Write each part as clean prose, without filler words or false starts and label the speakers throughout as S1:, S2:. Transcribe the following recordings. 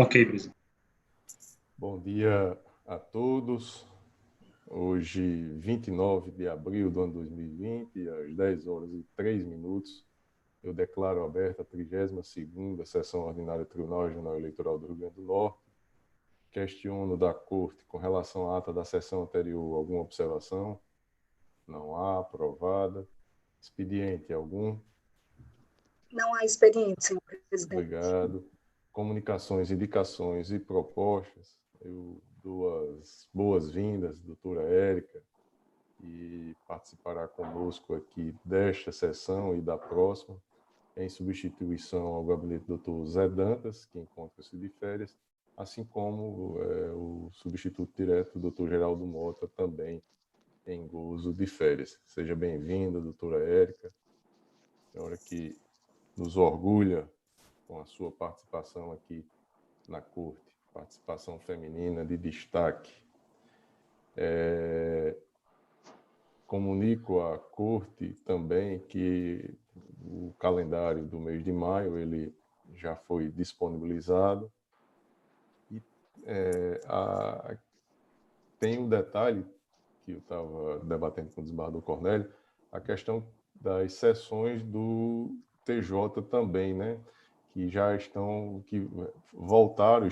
S1: Ok, presidente.
S2: Bom dia a todos. Hoje, 29 de abril do ano 2020, às 10 horas e 3 minutos, eu declaro aberta a 32ª Sessão Ordinária do Tribunal Regional Eleitoral do Rio Grande do Norte. Questiono da Corte com relação à ata da sessão anterior alguma observação? Não há. Aprovada. Expediente algum?
S3: Não há expediente, senhor presidente.
S2: Obrigado. Comunicações, indicações e propostas. Eu dou as boas-vindas, doutora Érica, que participará conosco aqui desta sessão e da próxima, em substituição ao gabinete do doutor Zé Dantas, que encontra-se de férias, assim como o substituto direto, o doutor Geraldo Mota, também em gozo de férias. Seja bem-vinda, doutora Érica, senhora que nos orgulha com a sua participação aqui na Corte, participação feminina de destaque. Comunico à Corte também que o calendário do mês de maio ele já foi disponibilizado. E tem um detalhe que eu estava debatendo com o desembargador Cornélio, a questão das sessões do TJ também, né? Que já estão, que voltaram,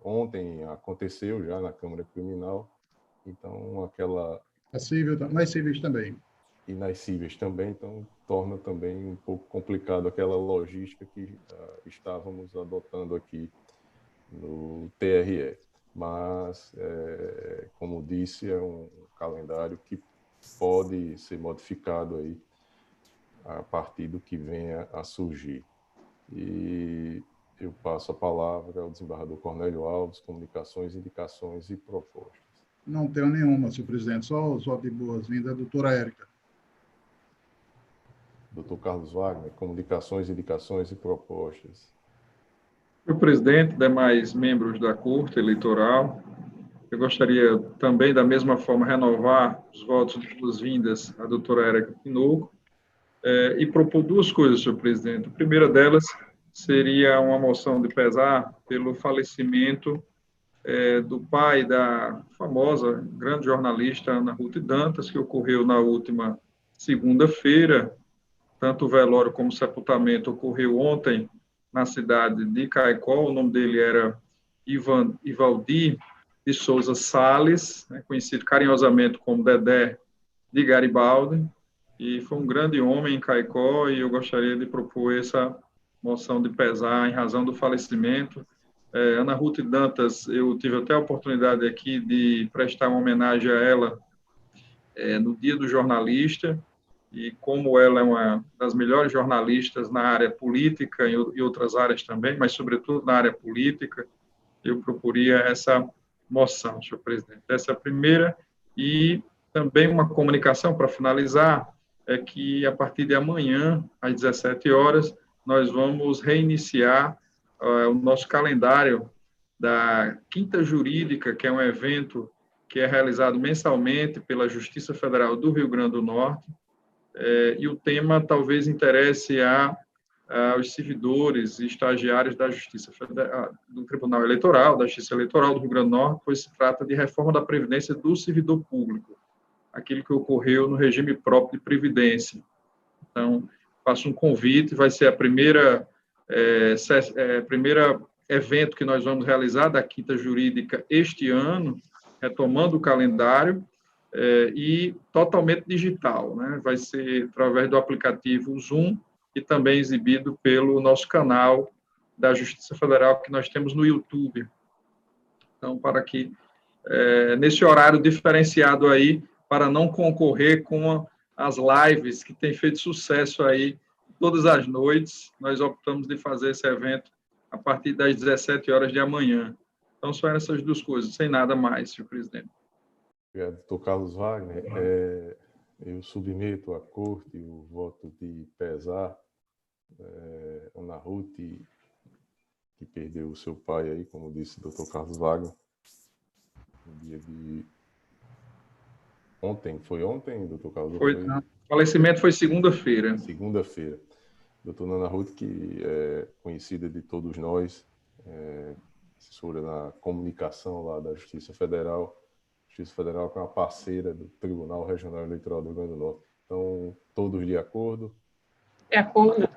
S2: ontem aconteceu já na Câmara Criminal, então aquela...
S4: Nas cíveis também.
S2: E nas cíveis também, então torna também um pouco complicado aquela logística que estávamos adotando aqui no TRE. Mas, como disse, é um calendário que pode ser modificado aí a partir do que venha a surgir. E eu passo a palavra ao desembargador Cornélio Alves, comunicações, indicações e propostas.
S4: Não tenho nenhuma, senhor presidente, só de boas-vindas, a doutora Érica.
S2: Doutor Carlos Wagner, comunicações, indicações e propostas.
S5: Senhor presidente, demais membros da Corte Eleitoral, eu gostaria também, da mesma forma, renovar os votos de boas-vindas à doutora Érica Tinoco e propor duas coisas, senhor presidente. A primeira delas seria uma moção de pesar pelo falecimento do pai da famosa, grande jornalista Ana Ruth Dantas, que ocorreu na última segunda-feira. Tanto o velório como o sepultamento ocorreu ontem na cidade de Caicó. O nome dele era Ivaldir de Souza Sales, conhecido carinhosamente como Dedé de Garibaldi, e foi um grande homem em Caicó, e eu gostaria de propor essa moção de pesar em razão do falecimento. Ana Ruth Dantas, eu tive até a oportunidade aqui de prestar uma homenagem a ela no Dia do Jornalista, e como ela é uma das melhores jornalistas na área política e outras áreas também, mas sobretudo na área política, eu proporia essa moção, senhor presidente. Essa é a primeira, e também uma comunicação para finalizar, é que a partir de amanhã, às 17 horas, nós vamos reiniciar o nosso calendário da Quinta Jurídica, que é um evento que é realizado mensalmente pela Justiça Federal do Rio Grande do Norte, e o tema talvez interesse aos servidores e estagiários da Justiça Federal, do Tribunal Eleitoral, da Justiça Eleitoral do Rio Grande do Norte, pois se trata de reforma da Previdência do servidor público, aquilo que ocorreu no regime próprio de Previdência. Então, faço um convite, vai ser a primeira evento que nós vamos realizar da Quinta Jurídica este ano, retomando o calendário, e totalmente digital, né? Vai ser através do aplicativo Zoom e também exibido pelo nosso canal da Justiça Federal que nós temos no YouTube. Então, para que, nesse horário diferenciado aí, para não concorrer com as lives que têm feito sucesso aí todas as noites, nós optamos de fazer esse evento a partir das 17 horas de amanhã. Então, só essas duas coisas, sem nada mais, senhor presidente.
S2: Obrigado, doutor Carlos Wagner. Eu submeto à Corte o voto de pesar. Ana Ruth, que perdeu o seu pai aí, como disse o doutor Carlos Wagner, no dia de ontem. Foi ontem, doutor Carlos?
S5: Foi, o falecimento foi segunda-feira.
S2: Doutora Ana Ruth, que é conhecida de todos nós, assessora na comunicação lá da Justiça Federal. Justiça Federal que é uma parceira do Tribunal Regional Eleitoral do Rio Grande do Norte. Então, todos de acordo.
S1: De acordo.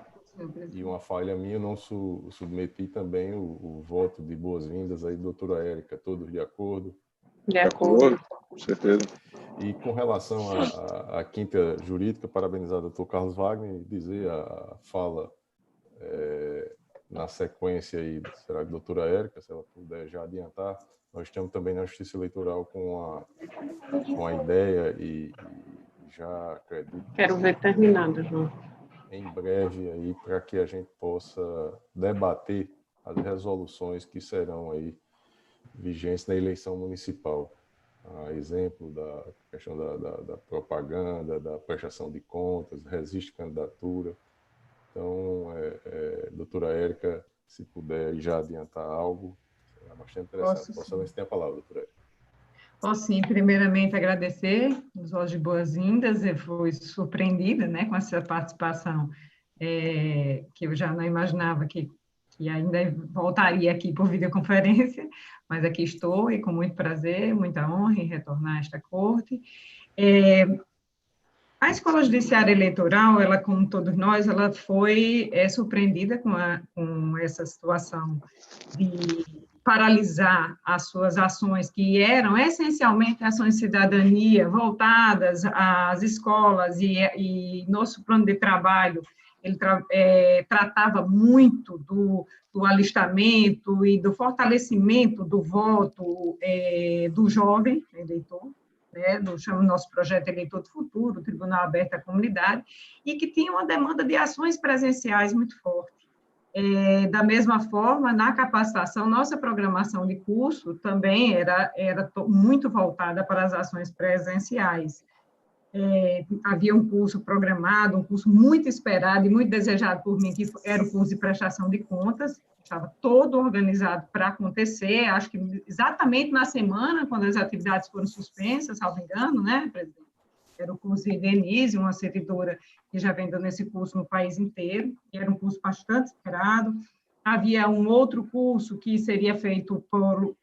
S2: E uma falha minha, eu não submeti também o voto de boas-vindas aí, doutora Érica, todos de acordo.
S1: De acordo.
S5: Com certeza.
S2: E com relação à quinta jurídica, parabenizar o doutor Carlos Wagner e dizer a fala na sequência aí, será que a doutora Érica, se ela puder já adiantar, nós estamos também na Justiça Eleitoral com a ideia e já acredito.
S1: Quero ver terminado, João.
S2: Em breve aí para que a gente possa debater as resoluções que serão aí vigentes na eleição municipal. A exemplo da questão da propaganda, da prestação de contas, resiste candidatura. Então, doutora Érica, se puder já adiantar algo, é bastante interessante. Posso ter a palavra, doutora Érica.
S6: Posso sim, primeiramente agradecer os votos de boas-vindas, eu fui surpreendida, né, com essa participação, que eu já não imaginava que ainda voltaria aqui por videoconferência, mas aqui estou e com muito prazer, muita honra em retornar a esta corte. A Escola Judiciária Eleitoral, ela, como todos nós, ela foi surpreendida com essa situação de paralisar as suas ações, que eram essencialmente ações de cidadania voltadas às escolas, e nosso plano de trabalho, ele tratava muito do alistamento e do fortalecimento do voto do jovem eleitor, né, chama nosso projeto Eleitor do Futuro, o Tribunal Aberto à Comunidade, e que tinha uma demanda de ações presenciais muito forte. Da mesma forma, na capacitação, nossa programação de curso também era muito voltada para as ações presenciais. Havia um curso programado, um curso muito esperado e muito desejado por mim, que era o curso de prestação de contas, estava todo organizado para acontecer, acho que exatamente na semana, quando as atividades foram suspensas, salvo engano, né, presidente? Era o curso de Denise, uma servidora que já vem dando esse curso no país inteiro, e era um curso bastante esperado. Havia um outro curso que seria feito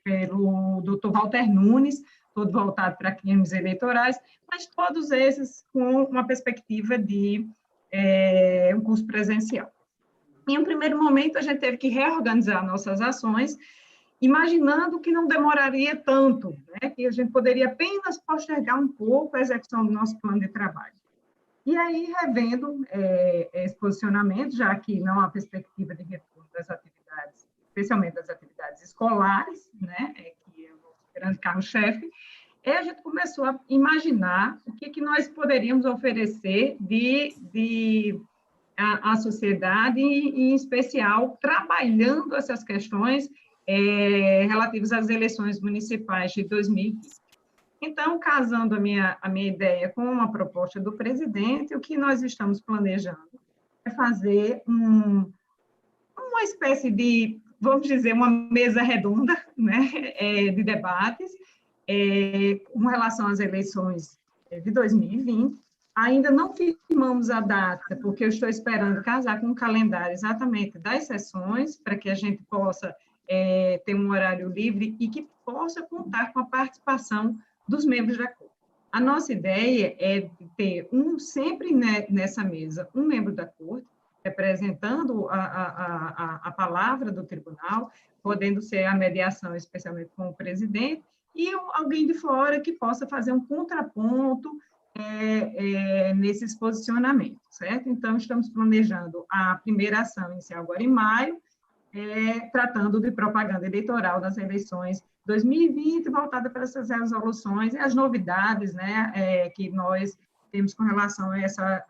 S6: pelo doutor Walter Nunes, todo voltado para crimes eleitorais, mas todos esses com uma perspectiva de um curso presencial. Em um primeiro momento, a gente teve que reorganizar nossas ações, imaginando que não demoraria tanto, né, que a gente poderia apenas postergar um pouco a execução do nosso plano de trabalho. E aí, revendo esse posicionamento, já que não há perspectiva de retorno das atividades, especialmente das atividades escolares, né, que é o grande carro-chefe, a gente começou a imaginar o que nós poderíamos oferecer à sociedade, e, em especial, trabalhando essas questões relativas às eleições municipais de 2020. Então, casando a minha ideia com uma proposta do presidente, o que nós estamos planejando é fazer uma espécie de, vamos dizer, uma mesa redonda, né, de debates, com relação às eleições de 2020. Ainda não firmamos a data, porque eu estou esperando casar com um calendário exatamente das sessões, para que a gente possa ter um horário livre e que possa contar com a participação dos membros da Corte. A nossa ideia é de ter sempre nessa mesa, um membro da Corte, representando a palavra do tribunal, podendo ser a mediação, especialmente com o presidente, e alguém de fora que possa fazer um contraponto nesses posicionamentos, certo? Então, estamos planejando a primeira ação inicial agora em maio, tratando de propaganda eleitoral das eleições 2020, voltada para essas resoluções e as novidades, né, que nós temos com relação a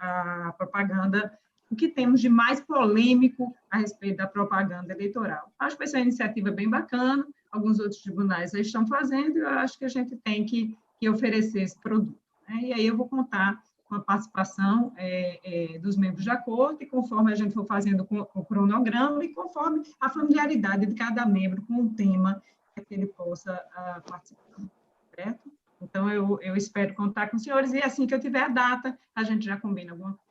S6: a propaganda, o que temos de mais polêmico a respeito da propaganda eleitoral. Acho que essa é uma iniciativa bem bacana, alguns outros tribunais já estão fazendo, e eu acho que a gente tem que oferecer esse produto, né? E aí eu vou contar com a participação dos membros da Corte, conforme a gente for fazendo o cronograma e conforme a familiaridade de cada membro com o tema que ele possa participar, certo? Então, eu espero contar com os senhores, e assim que eu tiver a data, a gente já combina alguma coisa.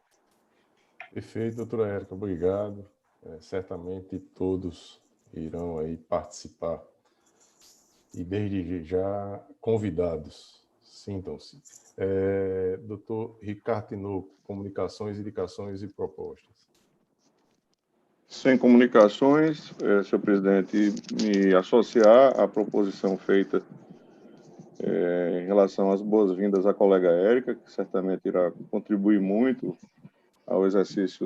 S2: Perfeito, doutora Érica, obrigado. Certamente todos irão aí participar e desde já convidados. Sintam-se. Doutor Ricardo Tinoco, comunicações, indicações e propostas.
S7: Sem comunicações, senhor presidente, me associar à proposição feita em relação às boas-vindas à colega Érica, que certamente irá contribuir muito ao exercício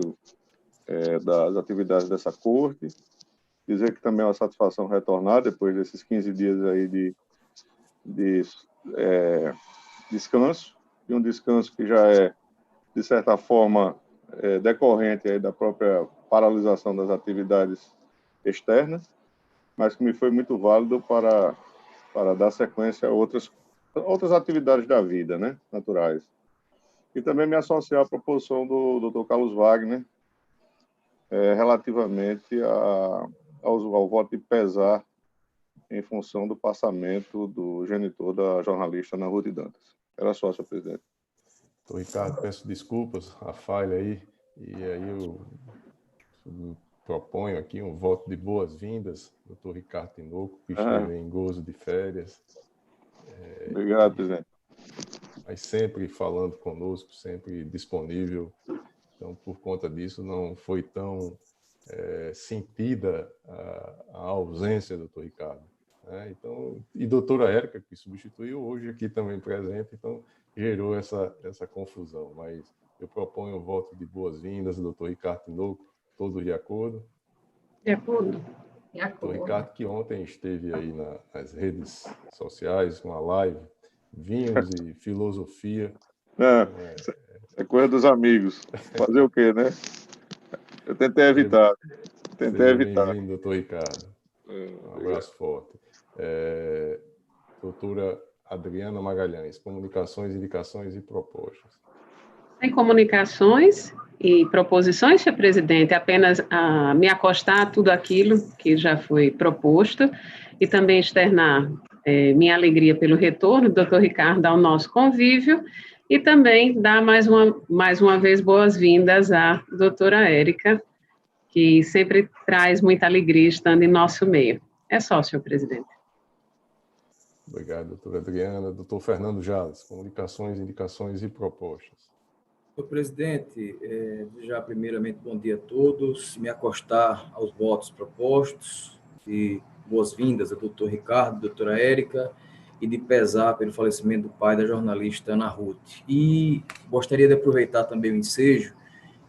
S7: das atividades dessa corte. Dizer que também é uma satisfação retornar depois desses 15 dias aí de descanso, e um descanso que já é, de certa forma, decorrente aí da própria paralisação das atividades externas, mas que me foi muito válido para dar sequência a outras atividades da vida, né, naturais. E também me associar à proposição do Dr. Carlos Wagner relativamente ao voto de pesar em função do passamento do genitor da jornalista Ana Ruth Dantas. Era só, senhor presidente.
S2: Doutor Ricardo, peço desculpas, a falha aí, e aí eu proponho aqui um voto de boas-vindas, doutor Ricardo Tinoco, que esteve em gozo de férias.
S7: Obrigado, presidente.
S2: Mas sempre falando conosco, sempre disponível. Então, por conta disso, não foi tão sentida a ausência do doutor Ricardo. Né? Então, e doutora Érica, que substituiu, hoje aqui também presente, então gerou essa confusão. Mas eu proponho o voto de boas-vindas ao doutor Ricardo Tinoco, todos de acordo?
S1: De acordo.
S6: De acordo.
S2: Doutor Ricardo, que ontem esteve aí nas redes sociais com a live, vinhos e filosofia.
S7: É coisa dos amigos. Fazer o quê, né? Eu tentei evitar.
S2: Bem-vindo, doutor Ricardo. Um abraço forte. Doutora Adriana Magalhães, comunicações, indicações e propostas.
S1: Sem comunicações e proposições, senhor presidente, apenas me acostar a tudo aquilo que já foi proposto e também externar minha alegria pelo retorno do doutor Ricardo ao nosso convívio e também dar mais uma vez boas-vindas à doutora Érica, que sempre traz muita alegria estando em nosso meio. É só, senhor presidente.
S2: Obrigado, doutora Adriana. Doutor Fernando Jales, comunicações, indicações e propostas.
S8: Senhor presidente, já primeiramente bom dia a todos, me acostar aos votos propostos e boas-vindas ao doutor Ricardo, doutora Érica, e de pesar pelo falecimento do pai da jornalista Ana Ruth. E gostaria de aproveitar também o ensejo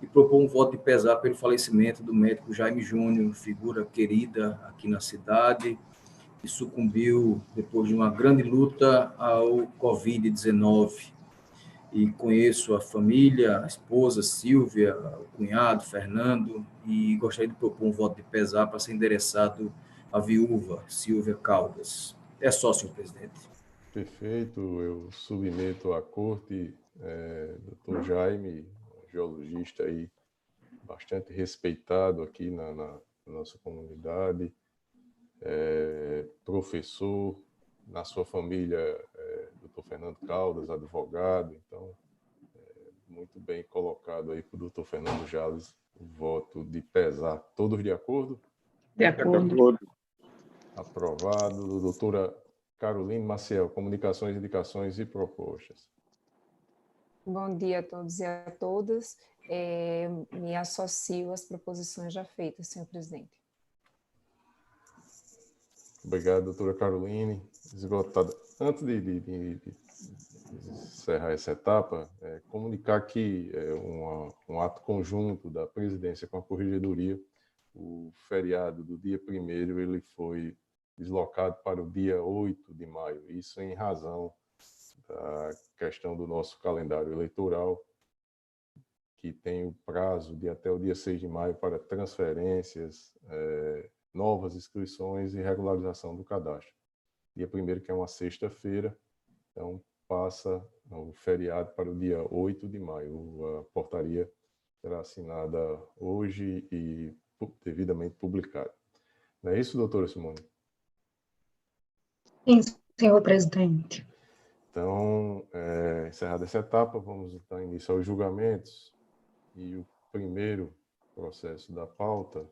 S8: e propor um voto de pesar pelo falecimento do médico Jaime Júnior, figura querida aqui na cidade, que sucumbiu depois de uma grande luta ao Covid-19. E conheço a família, a esposa Silvia, o cunhado Fernando, e gostaria de propor um voto de pesar para ser endereçado à viúva Silvia Caldas. É só, senhor presidente.
S2: Perfeito. Eu submeto à corte doutor Jaime, geologista aí, bastante respeitado aqui na nossa comunidade, professor, na sua família, doutor Fernando Caldas, advogado, então, muito bem colocado aí para o doutor Fernando Jales, o voto de pesar. Todos de acordo?
S1: De acordo.
S2: Aprovado. Doutora Caroline Maciel, comunicações, indicações e propostas.
S9: Bom dia a todos e a todas. Me associo às proposições já feitas, senhor presidente. Obrigado,
S2: doutora Caroline. Esgotada. Antes de encerrar essa etapa, comunicar que um ato conjunto da presidência com a corregedoria, o feriado do dia 1º, ele foi deslocado para o dia 8 de maio. Isso em razão da questão do nosso calendário eleitoral, que tem o prazo de até o dia 6 de maio para transferências, novas inscrições e regularização do cadastro. Dia 1º, que é uma sexta-feira, então passa o feriado para o dia 8 de maio. A portaria será assinada hoje e devidamente publicada. Não é isso, doutora Simone?
S3: Sim, senhor presidente.
S2: Então, encerrada essa etapa, vamos dar início aos julgamentos. E o primeiro processo da pauta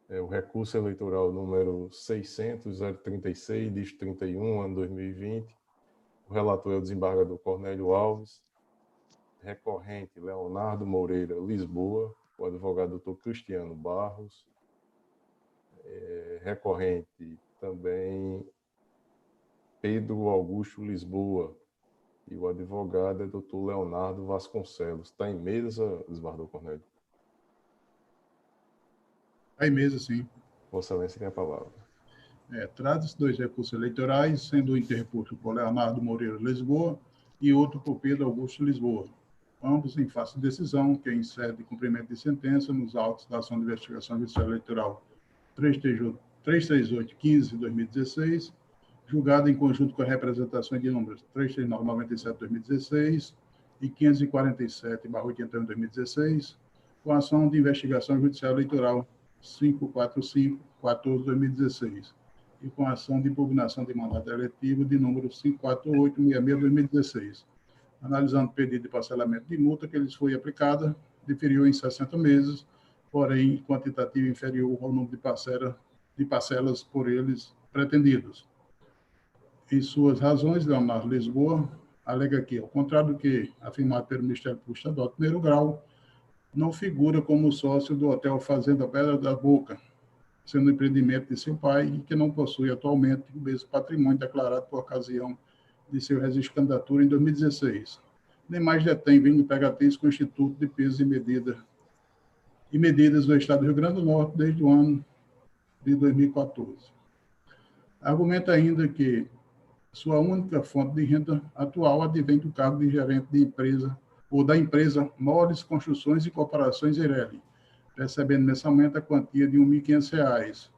S2: o recurso eleitoral número 600-036, dígito 31, ano 2020. O relator é o desembargador Cornélio Alves. Recorrente, Leonardo Moreira Lisboa. O advogado Dr. Cristiano Barros. Recorrente também Pedro Augusto Lisboa. E o advogado é Dr. Leonardo Vasconcelos. Está em mesa, desembargador Cornélio?
S4: Está em mesa, sim.
S2: Vossa Excelência tem a palavra.
S4: Trata-se de 2 recursos eleitorais, sendo um interposto por Leonardo Moreira Lisboa e outro por Pedro Augusto Lisboa, ambos em face de decisão, que é em sede de cumprimento de sentença nos autos da ação de investigação judicial eleitoral 338-15/2016, julgada em conjunto com a representação de números 33997/2016 e 547/81/2016, com a ação de investigação judicial eleitoral 545-14/2016 e com a ação de impugnação de mandato eletivo de número 548-66/2016. Analisando o pedido de parcelamento de multa que lhes foi aplicada, diferiu em 60 meses, porém quantitativo inferior ao número de parcelas por eles pretendidos. Em suas razões, Leonardo Lisboa alega que, ao contrário do que afirmado pelo Ministério Público Estadual de primeiro grau, não figura como sócio do Hotel Fazenda Pedra da Boca, sendo empreendimento de seu pai e que não possui atualmente o mesmo patrimônio declarado por ocasião de seu registro de candidatura em 2016. Nem mais detém vínculo empregatício com o Instituto de Pesos e Medidas do Estado do Rio Grande do Norte desde o ano de 2014. Argumenta ainda que sua única fonte de renda atual advém do cargo de gerente de empresa ou da empresa Mores Construções e Corporações Eireli, recebendo mensalmente a quantia de R$ 1.500,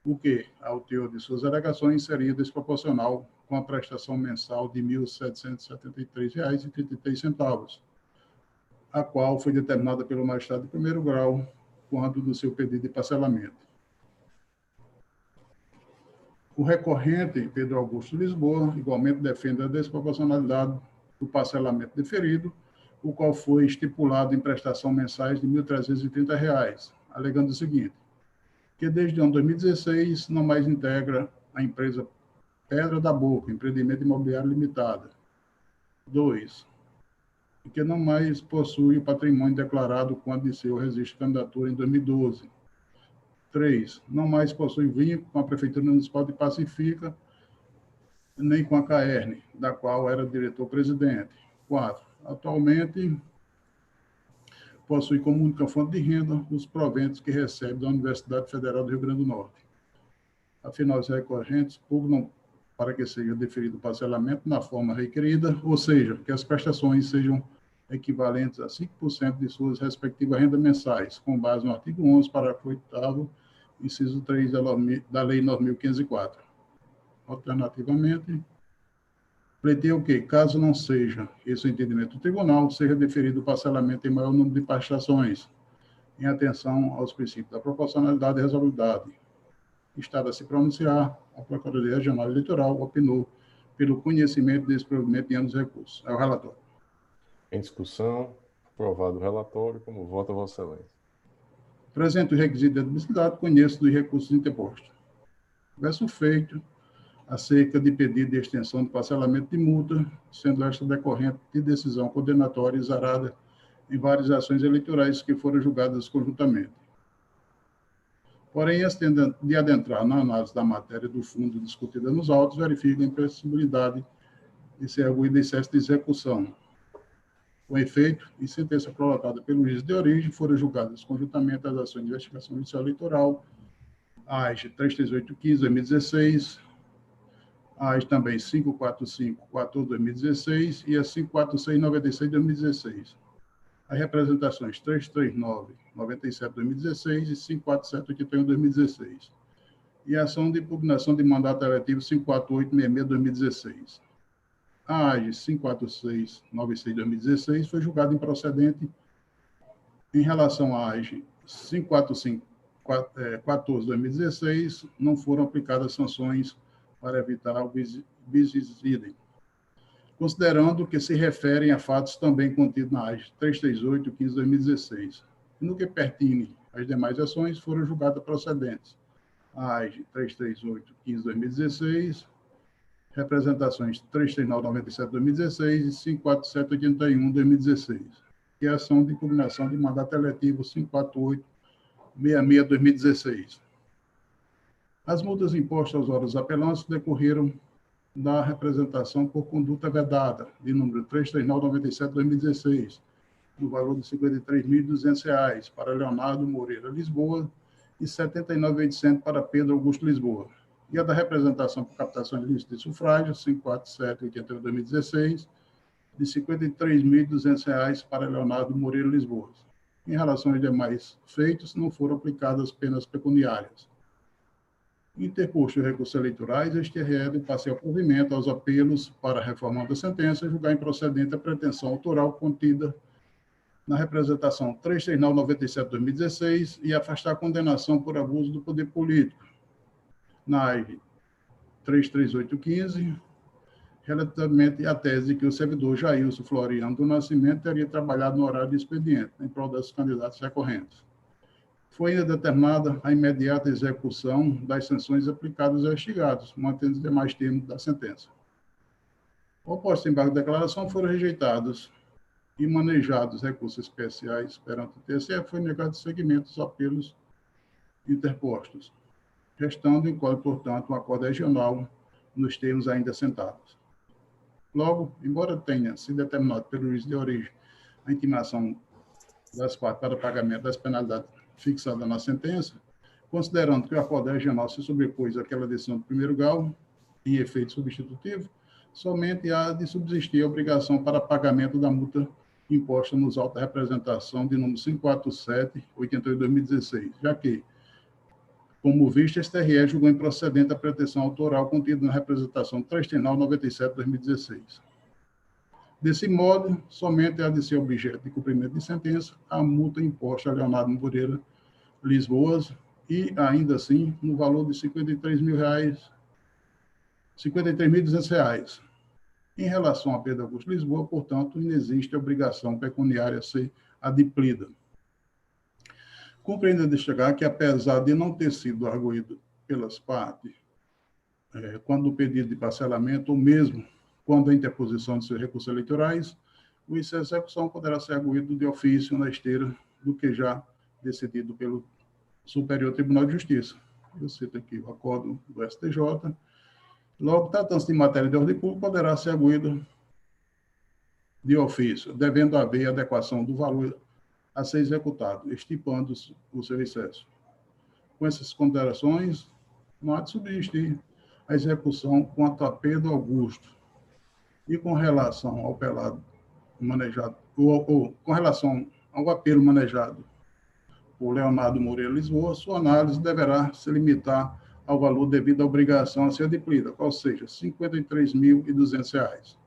S4: o que, ao teor de suas alegações, seria desproporcional com a prestação mensal de R$ 1.773,33, a qual foi determinada pelo magistrado de primeiro grau quando do seu pedido de parcelamento. O recorrente, Pedro Augusto Lisboa, igualmente defende a desproporcionalidade do parcelamento deferido, o qual foi estipulado em prestação mensais de R$ 1.330, alegando o seguinte, que desde o ano 2016 não mais integra a empresa Pedra da Boca, empreendimento imobiliário limitada. 2. Que não mais possui o patrimônio declarado quando iniciou o registro de candidatura em 2012. 3. Não mais possui vínculo com a Prefeitura Municipal de Pacifica, nem com a CAERN, da qual era diretor-presidente. 4. Atualmente, possui como única fonte de renda os proventos que recebe da Universidade Federal do Rio Grande do Norte. Afinal, os recorrentes pugnam para que seja deferido o parcelamento na forma requerida, ou seja, que as prestações sejam equivalentes a 5% de suas respectivas rendas mensais, com base no artigo 11, parágrafo 8º, inciso 3 da Lei 9.504. Alternativamente, pleiteia o que, caso não seja esse o entendimento do tribunal, seja deferido o parcelamento em maior número de prestações, em atenção aos princípios da proporcionalidade e razoabilidade. Estado a se pronunciar, a Procuradoria Regional Eleitoral opinou pelo conhecimento desse provimento em ambos os recursos. É o relatório.
S2: Em discussão, aprovado o relatório, como vota Vossa Excelência.
S4: Presente o requisito de admissibilidade, conheço dos recursos interpostos. Verso feito acerca de pedido de extensão do parcelamento de multa, sendo esta decorrente de decisão condenatória exarada em várias ações eleitorais que foram julgadas conjuntamente. Porém, antes de adentrar na análise da matéria do fundo discutida nos autos, verifica a impossibilidade de ser arguído excesso de execução. Com efeito, em sentença prolongada pelo juiz de origem, foram julgadas conjuntamente as ações de investigação judicial eleitoral, as 33815/2016, as também 54514/2016 e as 54696/2016. As representações 33997/2016 e 54781/2016. E a ação de impugnação de mandato eletivo 54866/2016. A AGE 54696/2016 foi julgada improcedente em relação à AGE 54514/2016, não foram aplicadas sanções para evitar o bis idem, considerando que se referem a fatos também contidos na AGE 33815/2016. No que pertine às demais ações, foram julgadas procedentes a AIG 338-15-2016, representações 339-97-2016 e 547-81-2016, e a ação de impugnação de mandato eletivo 548-66-2016. As multas impostas aos órgãos apelantes decorreram da representação por conduta vedada, de número 339-97-2016, no valor de R$ 53.200 para Leonardo Moreira Lisboa e R$ 79.800 para Pedro Augusto Lisboa. E a da representação por captação ilícita de sufrágio, 547-2016, de R$ 53.200 para Leonardo Moreira Lisboa. Em relação aos demais feitos, não foram aplicadas penas pecuniárias. Interposto recursos eleitorais, este TRE passei ao provimento aos apelos para a reforma da sentença, julgar improcedente a pretensão autoral contida na representação 339-97-2016 e afastar a condenação por abuso do poder político, na AIG 338-15, relativamente à tese que o servidor Jailson Floriano do Nascimento teria trabalhado no horário de expediente, em prol dos candidatos recorrentes. Foi ainda determinada a imediata execução das sanções aplicadas aos investigados, mantendo os demais termos da sentença. Oposto embargo de declaração, foram rejeitados e manejados recursos especiais perante o TSE, foi negado seguimento aos apelos interpostos, restando em código, portanto, um acordo regional nos termos ainda assentados. Logo, embora tenha sido determinado pelo juiz de origem a intimação das partes para pagamento das penalidades fixadas na sentença, considerando que o acordo regional se sobrepôs àquela decisão do primeiro grau, em efeito substitutivo, somente há de subsistir a obrigação para pagamento da multa imposta nos autos da representação de número 547-88-2016, já que, como visto, este TRE julgou improcedente a pretensão autoral contida na representação 339-97-2016. Desse modo, somente há de ser objeto de cumprimento de sentença a multa imposta a Leonardo Moreira Lisboa e, ainda assim, no valor de R$ 53.200. Em relação a Pedro Augusto Lisboa, portanto, não existe obrigação pecuniária a ser adimplida. Cumpre ainda destacar que, apesar de não ter sido arguído pelas partes, quando o pedido de parcelamento, ou mesmo quando a interposição de seus recursos eleitorais, o excesso de execução poderá ser arguído de ofício na esteira do que já decidido pelo Superior Tribunal de Justiça. Eu cito aqui o acordo do STJ. Logo, tratando-se de matéria de ordem pública, poderá ser arguído de ofício, devendo haver adequação do valor a ser executado, estipando o seu excesso. Com essas considerações, não há de subsistir a execução quanto a Pedro Augusto. E com relação ao apelado manejado, ou com relação ao apelo manejado por Leonardo Moreira Lisboa, sua análise deverá se limitar ao valor devido à obrigação a ser adimplida, ou seja, R$ 53.200.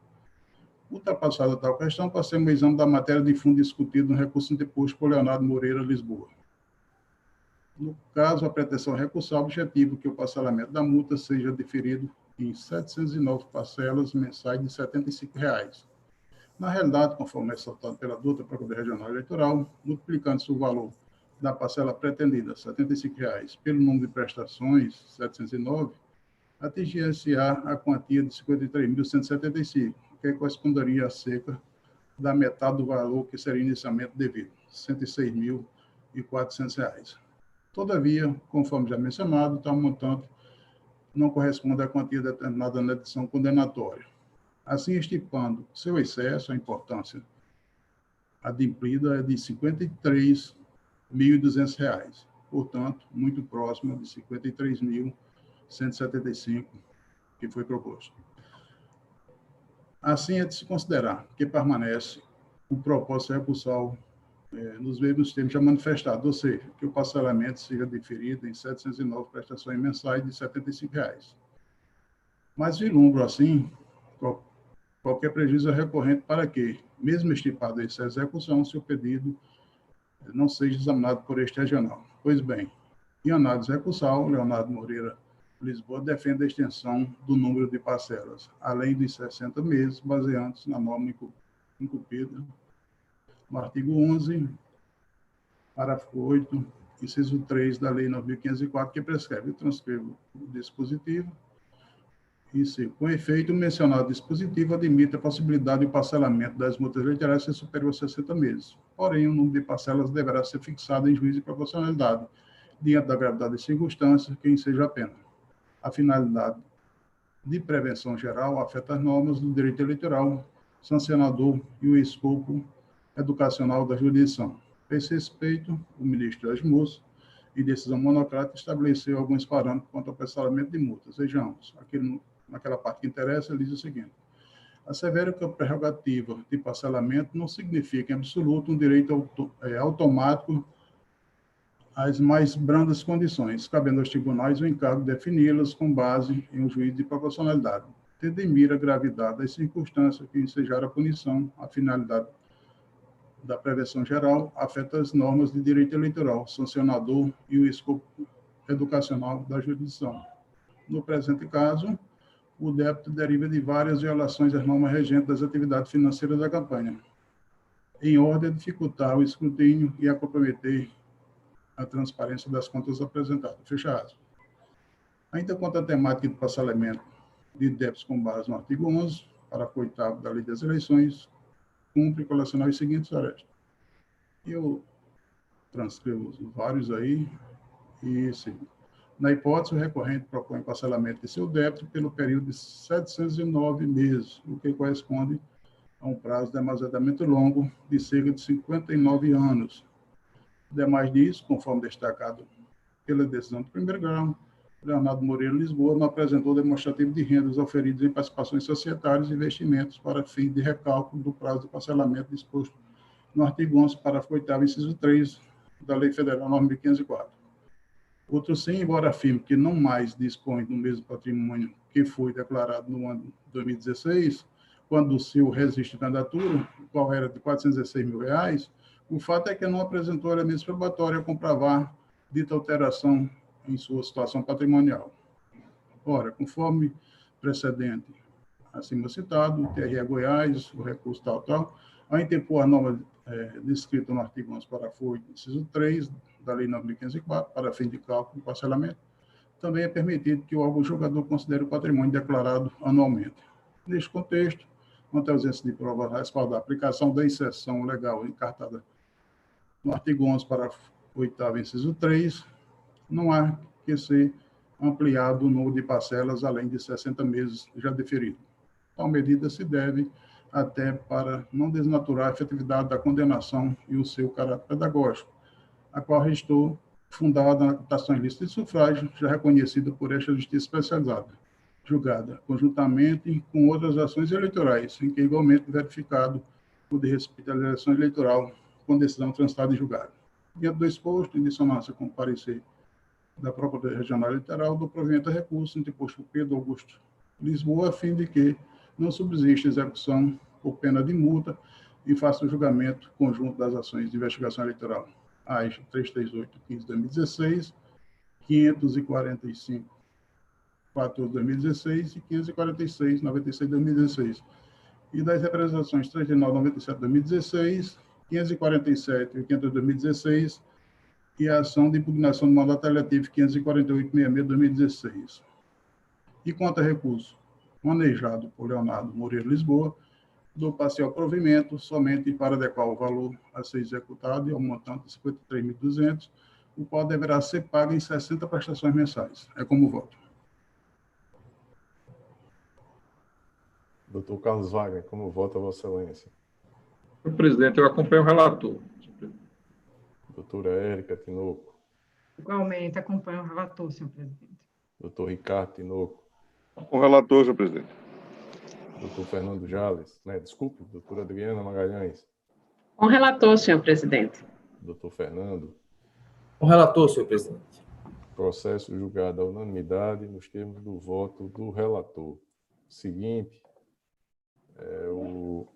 S4: Ultrapassada tal questão, passemos ao exame da matéria de fundo discutido no recurso interposto por Leonardo Moreira Lisboa. No caso, a pretensão recursal objetiva que o parcelamento da multa seja diferido em 709 parcelas mensais de R$ 75. Na realidade, conforme ressaltado pela douta Procuradoria Regional Eleitoral, multiplicando-se o valor da parcela pretendida, R$ 75, pelo número de prestações, 709, atingir-se-á a quantia de R$ 53.175, que corresponderia a cerca da metade do valor que seria inicialmente devido, R$ 106.400. Todavia, conforme já mencionado, tal montante não corresponde à quantia determinada na decisão condenatória. Assim, estipando seu excesso, a importância adimplida é de R$ 53.200, portanto, muito próximo de R$ 53.175 que foi proposto. Assim, é de se considerar que permanece o propósito recursal nos mesmos termos já manifestados, ou seja, que o parcelamento seja diferido em 709 prestações mensais de R$ 75. Mas vislumbro, assim, qualquer prejuízo recorrente para que, mesmo estipado essa execução, seu pedido não seja examinado por este regional. Pois bem, em análise recursal, Leonardo Moreira Lisboa defende a extensão do número de parcelas, além dos 60 meses, baseando-se na norma incumprida no artigo 11 parágrafo 8, inciso 3 da Lei 9.504, que prescreve. Eu transcrevo o dispositivo. E se, com efeito, o mencionado dispositivo admite a possibilidade de parcelamento das multas literais ser superior a 60 meses. Porém, o número de parcelas deverá ser fixado em juízo de proporcionalidade, diante da gravidade das circunstâncias que enseja a pena. A finalidade de prevenção geral afeta as normas do direito eleitoral, sancionador e o escopo educacional da jurisdição. A esse respeito, o ministro Asmus, em decisão monocrática, estabeleceu alguns parâmetros quanto ao parcelamento de multas. Vejamos, naquela parte que interessa, ele diz o seguinte: assevera que a prerrogativa de parcelamento não significa, em absoluto, um direito automático às mais brandas condições, cabendo aos tribunais o encargo de defini-las com base em um juízo de proporcionalidade, tendo em mira a gravidade das circunstâncias que ensejaram a punição, a finalidade da prevenção geral, afeta as normas de direito eleitoral, sancionador e o escopo educacional da jurisdição. No presente caso, o débito deriva de várias violações às normas regentes das atividades financeiras da campanha, em ordem a dificultar o escrutínio e a comprometer a transparência das contas apresentadas. Fecha aspas. Ainda quanto à temática de parcelamento de débitos com base no artigo 11, parágrafo 8º da Lei das Eleições, cumpre colecionar os seguintes arestas. Eu transcrevo vários aí e sigo. Na hipótese, o recorrente propõe parcelamento de seu débito pelo período de 709 meses, o que corresponde a um prazo demasiadamente longo de cerca de 59 anos. Demais disso, conforme destacado pela decisão do primeiro grau, Leonardo Moreira Lisboa não apresentou demonstrativo de rendas oferidas em participações societárias e investimentos para fim de recálculo do prazo de parcelamento disposto no artigo 11, parágrafo 8º, inciso 3 da Lei Federal 9.504. Outro sim, embora afirme que não mais dispõe do mesmo patrimônio que foi declarado no ano de 2016, quando o seu registro de candidatura, o qual era de R$ 416 mil, o fato é que não apresentou elementos probatórios a comprovar dita alteração em sua situação patrimonial. Ora, conforme precedente acima citado, o TRE Goiás, o recurso tal, ao interpor a norma descrita no artigo 11, parágrafo 8, inciso 3 da Lei 9.504, para fim de cálculo e parcelamento, também é permitido que o órgão julgador considere o patrimônio declarado anualmente. Neste contexto, quanto à ausência de prova a respaldar a aplicação da exceção legal encartada no artigo 11, parágrafo 8º, inciso 3, não há que ser ampliado o número de parcelas além de 60 meses já deferido. Tal medida se deve até para não desnaturar a efetividade da condenação e o seu caráter pedagógico, a qual restou fundada na captação ilícita de sufrágio, já reconhecida por esta justiça especializada, julgada conjuntamente com outras ações eleitorais, em que igualmente verificado o de respeito à eleição eleitoral com decisão transitada em julgado. Diante do exposto, em dissonância com o parecer da Procuradoria Regional Eleitoral, do provimento a recurso interposto por Pedro Augusto Lisboa, a fim de que não subsista execução por pena de multa em face do julgamento conjunto das ações de investigação eleitoral AIS 338-15-2016, 545-14-2016 e 546-96-2016, e das representações 39-97-2016, 547 e 500-2016, e a ação de impugnação do mandato eletivo 548-66-2016. E quanto a recurso manejado por Leonardo Moreira Lisboa, do parcial provimento, somente para adequar o valor a ser executado e ao montante de 53.200, o qual deverá ser pago em 60 prestações mensais. É como voto.
S2: Doutor Carlos Wagner, como vota Vossa Excelência?
S5: Senhor presidente, eu acompanho o relator.
S2: Doutora Érica Tinoco.
S6: Igualmente, acompanho o relator, senhor presidente.
S2: Doutor Ricardo Tinoco.
S7: Com o relator, senhor presidente.
S2: Doutor Fernando Jales. Desculpe, doutora Adriana Magalhães.
S1: Com relator, senhor presidente.
S2: Doutor Fernando.
S8: Com relator, senhor presidente.
S2: Processo julgado à unanimidade nos termos do voto do relator. Seguinte, é o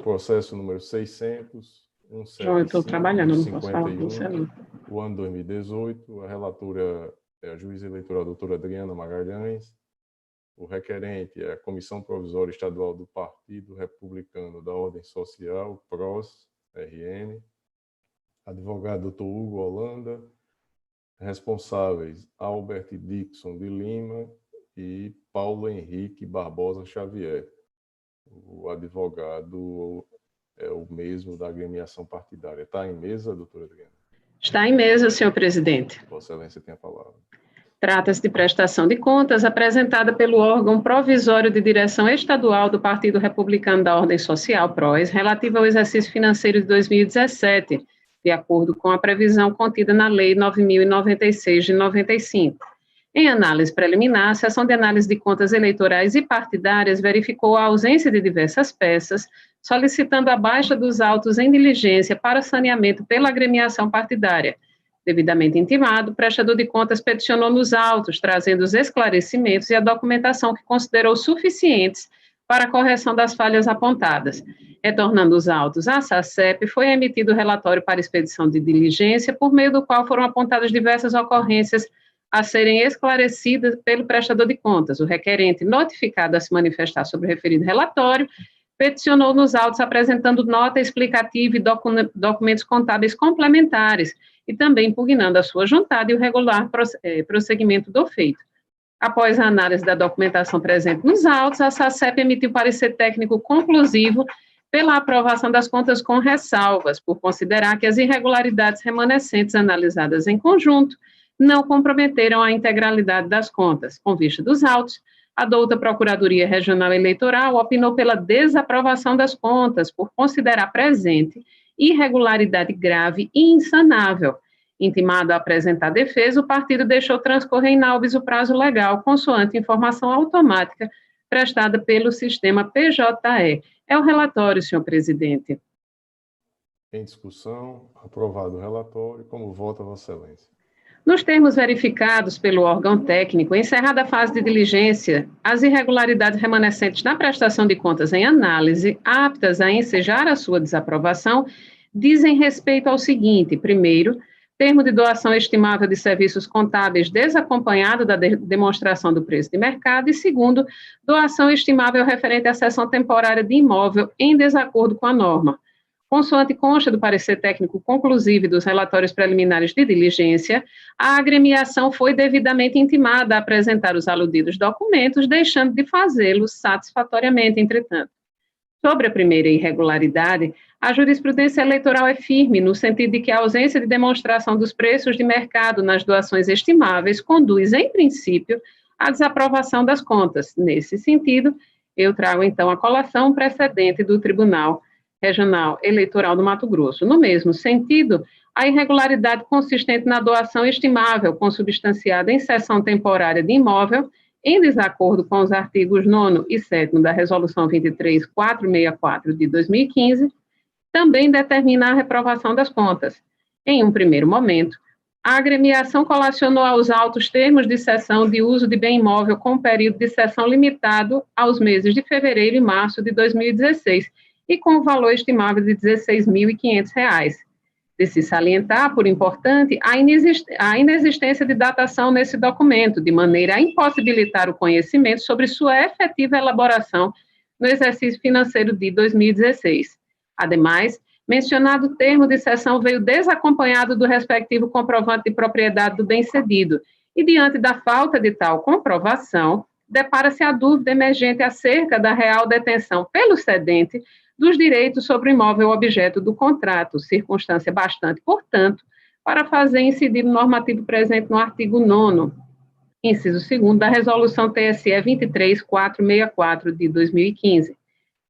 S2: processo número 600,
S1: Eu estou trabalhando, não posso falar com você, não.
S2: o ano 2018, a relatora é a juíza eleitoral doutora Adriana Magalhães, O requerente é a Comissão Provisória Estadual do Partido Republicano da Ordem Social, PROS, RN. Advogado Dr. Hugo Holanda. Responsáveis, Albert Dixon de Lima e Paulo Henrique Barbosa Xavier. O advogado é o mesmo da agremiação partidária. Está em mesa, doutora Adriana?
S1: Está em mesa, senhor presidente.
S2: Vossa Excelência tem a palavra.
S1: Trata-se de prestação de contas apresentada pelo órgão provisório de direção estadual do Partido Republicano da Ordem Social, PROS, relativa ao exercício financeiro de 2017, de acordo com a previsão contida na Lei 9.096 de 95. Em análise preliminar, a Seção de Análise de Contas Eleitorais e Partidárias verificou a ausência de diversas peças, solicitando a baixa dos autos em diligência para saneamento pela agremiação partidária. Devidamente intimado, o prestador de contas peticionou nos autos, trazendo os esclarecimentos e a documentação que considerou suficientes para a correção das falhas apontadas. Retornando os autos à SACEP, foi emitido o relatório para expedição de diligência, por meio do qual foram apontadas diversas ocorrências a serem esclarecidas pelo prestador de contas. O requerente, notificado a se manifestar sobre o referido relatório, peticionou nos autos apresentando nota explicativa e documentos contábeis complementares, e também impugnando a sua juntada e o regular prosseguimento do feito. Após a análise da documentação presente nos autos, a SACEP emitiu parecer técnico conclusivo pela aprovação das contas com ressalvas, por considerar que as irregularidades remanescentes analisadas em conjunto não comprometeram a integralidade das contas. Com vista dos autos, a douta Procuradoria Regional Eleitoral opinou pela desaprovação das contas, por considerar presente irregularidade grave e insanável. Intimado a apresentar defesa, o partido deixou transcorrer inalbis o prazo legal, consoante informação automática prestada pelo sistema PJE. É o relatório, senhor presidente.
S2: Em discussão, aprovado o relatório. Como vota Vossa Excelência?
S1: Nos termos verificados pelo órgão técnico, encerrada a fase de diligência, as irregularidades remanescentes na prestação de contas em análise, aptas a ensejar a sua desaprovação, dizem respeito ao seguinte: primeiro, termo de doação estimável de serviços contábeis desacompanhado da demonstração do preço de mercado, e segundo, doação estimável referente à cessão temporária de imóvel em desacordo com a norma. Consoante consta do parecer técnico conclusivo e dos relatórios preliminares de diligência, a agremiação foi devidamente intimada a apresentar os aludidos documentos, deixando de fazê-los satisfatoriamente, entretanto. Sobre a primeira irregularidade, a jurisprudência eleitoral é firme, no sentido de que a ausência de demonstração dos preços de mercado nas doações estimáveis conduz, em princípio, à desaprovação das contas. Nesse sentido, eu trago, então, à colação um precedente do Tribunal Regional Eleitoral do Mato Grosso. No mesmo sentido, a irregularidade consistente na doação estimável consubstanciada em cessão temporária de imóvel, em desacordo com os artigos 9º e 7º da Resolução 23.464 de 2015, também determina a reprovação das contas. Em um primeiro momento, a agremiação colacionou aos autos termos de cessão de uso de bem imóvel com período de cessão limitado aos meses de fevereiro e março de 2016, e com o valor estimável de R$ 16.500. De se salientar, por importante, a inexistência de datação nesse documento, de maneira a impossibilitar o conhecimento sobre sua efetiva elaboração no exercício financeiro de 2016. Ademais, mencionado termo de cessão veio desacompanhado do respectivo comprovante de propriedade do bem cedido, e diante da falta de tal comprovação, depara-se a dúvida emergente acerca da real detenção pelo cedente dos direitos sobre o imóvel objeto do contrato, circunstância bastante, portanto, para fazer incidir o normativo presente no artigo 9º, inciso 2º, da Resolução TSE 23.464, de 2015.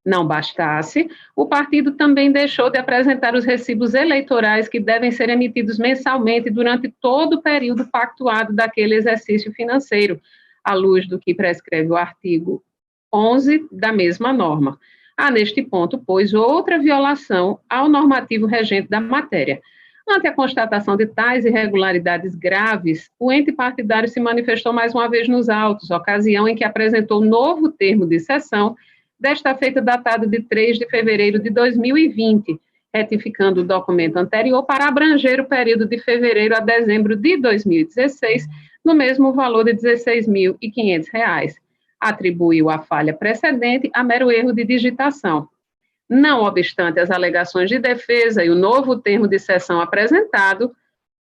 S1: Não bastasse, o partido também deixou de apresentar os recibos eleitorais que devem ser emitidos mensalmente durante todo o período pactuado daquele exercício financeiro, à luz do que prescreve o artigo 11 da mesma norma. Há, neste ponto, pois, outra violação ao normativo regente da matéria. Ante a constatação de tais irregularidades graves, o ente partidário se manifestou mais uma vez nos autos, ocasião em que apresentou novo termo de cessão, desta feita datado de 3 de fevereiro de 2020, retificando o documento anterior para abranger o período de fevereiro a dezembro de 2016, no mesmo valor de R$ 16.500. atribuiu a falha precedente a mero erro de digitação. Não obstante as alegações de defesa e o novo termo de sessão apresentado,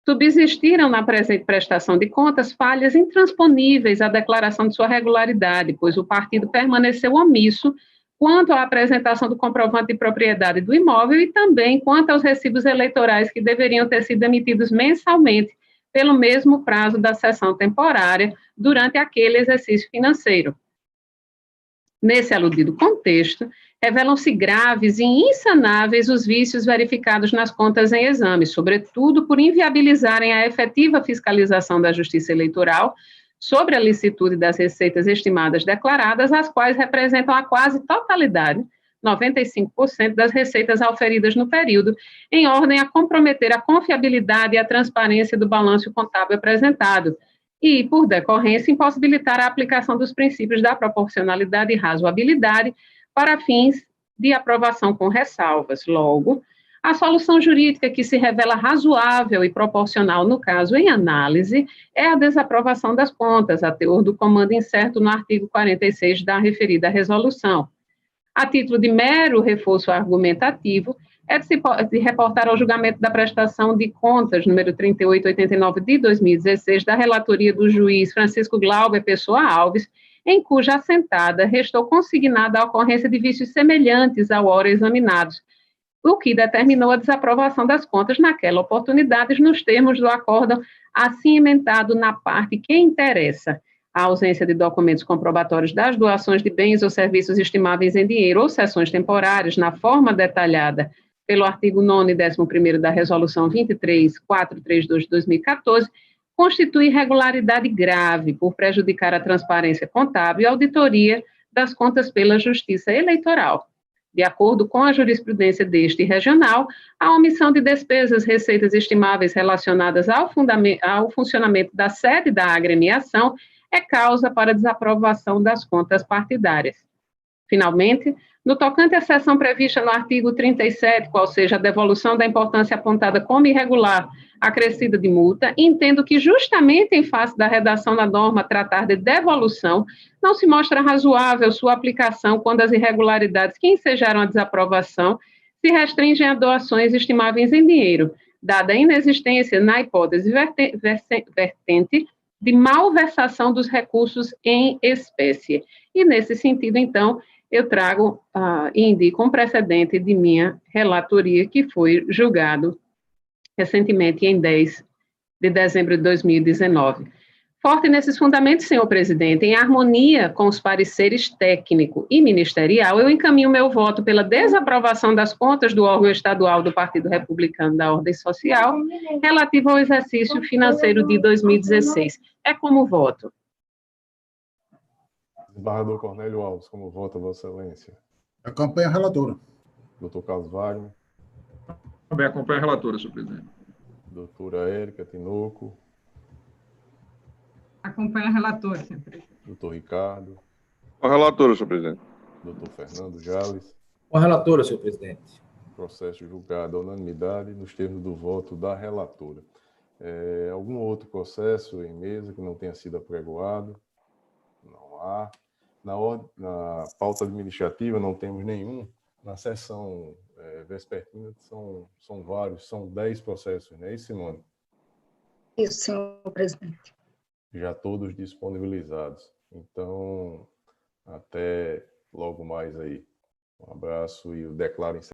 S1: subsistiram na presente prestação de contas falhas intransponíveis à declaração de sua regularidade, pois o partido permaneceu omisso quanto à apresentação do comprovante de propriedade do imóvel e também quanto aos recibos eleitorais que deveriam ter sido emitidos mensalmente pelo mesmo prazo da sessão temporária durante aquele exercício financeiro. Nesse aludido contexto, revelam-se graves e insanáveis os vícios verificados nas contas em exame, sobretudo por inviabilizarem a efetiva fiscalização da Justiça Eleitoral sobre a licitude das receitas estimadas declaradas, as quais representam a quase totalidade, 95% das receitas auferidas no período, em ordem a comprometer a confiabilidade e a transparência do balanço contábil apresentado, e, por decorrência, impossibilitar a aplicação dos princípios da proporcionalidade e razoabilidade para fins de aprovação com ressalvas. Logo, a solução jurídica que se revela razoável e proporcional no caso em análise é a desaprovação das contas, a teor do comando incerto no artigo 46 da referida resolução. A título de mero reforço argumentativo, é de reportar ao julgamento da prestação de contas, número 3889 de 2016, da relatoria do juiz Francisco Glauber Pessoa Alves, em cuja assentada restou consignada a ocorrência de vícios semelhantes ao ora examinados, o que determinou a desaprovação das contas naquela oportunidade nos termos do acórdão assim emendado na parte que interessa. A ausência de documentos comprobatórios das doações de bens ou serviços estimáveis em dinheiro ou cessões temporárias na forma detalhada pelo artigo 9º e 11º da Resolução 23432 de 2014, constitui irregularidade grave por prejudicar a transparência contábil e auditoria das contas pela Justiça Eleitoral. De acordo com a jurisprudência deste regional, a omissão de despesas, receitas estimáveis relacionadas ao funcionamento da sede da agremiação é causa para desaprovação das contas partidárias. Finalmente, no tocante à seção prevista no artigo 37, qual seja a devolução da importância apontada como irregular, acrescida de multa, entendo que justamente em face da redação da norma tratar de devolução, não se mostra razoável sua aplicação quando as irregularidades que ensejaram a desaprovação se restringem a doações estimáveis em dinheiro, dada a inexistência, na hipótese vertente, de malversação dos recursos em espécie. E, nesse sentido, então, eu trago e indico um precedente de minha relatoria que foi julgado recentemente em 10 de dezembro de 2019. Forte nesses fundamentos, senhor presidente, em harmonia com os pareceres técnico e ministerial, eu encaminho meu voto pela desaprovação das contas do órgão estadual do Partido Republicano da Ordem Social relativo ao exercício financeiro de 2016. É como voto.
S2: Desembargador Cornélio Alves, como vota Vossa Excelência?
S4: Acompanha a relatora.
S2: Doutor Carlos Wagner.
S5: Também acompanha a relatora, senhor presidente.
S2: Doutora Érica Tinoco.
S6: Acompanha a relatora, senhor presidente.
S2: Doutor Ricardo.
S7: Com a relatora, senhor presidente.
S2: Doutor Fernando Jales.
S8: Com a relatora, senhor presidente.
S2: Processo julgado à unanimidade nos termos do voto da relatora. Algum outro processo em mesa que não tenha sido apregoado? Não há. Na pauta administrativa não temos nenhum. Na sessão vespertina são vários, são 10 processos, não é isso, Simone?
S3: Isso, senhor presidente.
S2: Já todos disponibilizados. Então, até logo mais aí. Um abraço e o declaro encerrado.